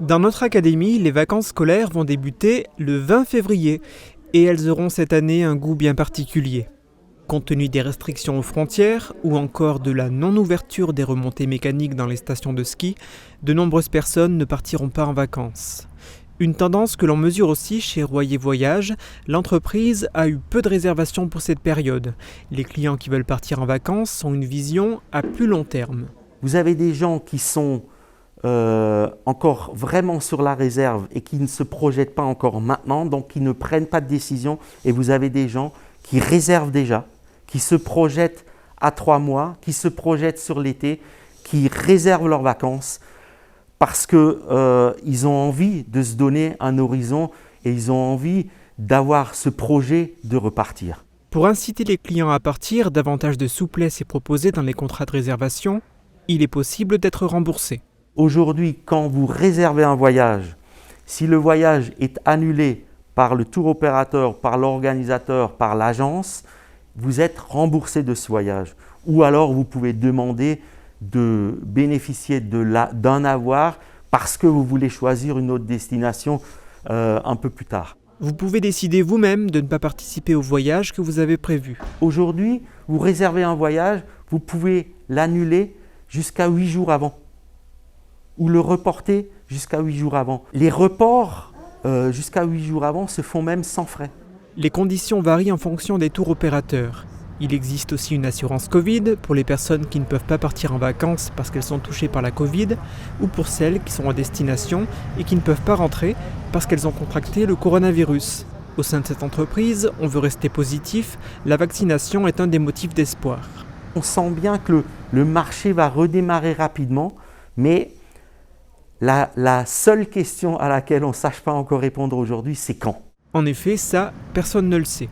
Dans notre académie, les vacances scolaires vont débuter le 20 février et elles auront cette année un goût bien particulier. Compte tenu des restrictions aux frontières ou encore de la non-ouverture des remontées mécaniques dans les stations de ski, de nombreuses personnes ne partiront pas en vacances. Une tendance que l'on mesure aussi chez Royer Voyage, l'entreprise a eu peu de réservations pour cette période. Les clients qui veulent partir en vacances ont une vision à plus long terme. Vous avez des gens qui sont encore vraiment sur la réserve et qui ne se projettent pas encore maintenant, donc qui ne prennent pas de décision. Et vous avez des gens qui réservent déjà, qui se projettent à 3 mois, qui se projettent sur l'été, qui réservent leurs vacances parce qu'ils ont envie de se donner un horizon et ils ont envie d'avoir ce projet de repartir. Pour inciter les clients à partir, davantage de souplesse est proposée dans les contrats de réservation. Il est possible d'être remboursé. Aujourd'hui, quand vous réservez un voyage, si le voyage est annulé par le tour opérateur, par l'organisateur, par l'agence, vous êtes remboursé de ce voyage. Ou alors vous pouvez demander de bénéficier d'un avoir parce que vous voulez choisir une autre destination un peu plus tard. Vous pouvez décider vous-même de ne pas participer au voyage que vous avez prévu. Aujourd'hui, vous réservez un voyage, vous pouvez l'annuler jusqu'à 8 jours avant ou le reporter jusqu'à 8 jours avant. Les reports jusqu'à 8 jours avant se font même sans frais. Les conditions varient en fonction des tours opérateurs. Il existe aussi une assurance Covid pour les personnes qui ne peuvent pas partir en vacances parce qu'elles sont touchées par la Covid ou pour celles qui sont en destination et qui ne peuvent pas rentrer parce qu'elles ont contracté le coronavirus. Au sein de cette entreprise, on veut rester positif, la vaccination est un des motifs d'espoir. On sent bien que le marché va redémarrer rapidement, mais la seule question à laquelle on ne sache pas encore répondre aujourd'hui, c'est quand. En effet, ça, personne ne le sait.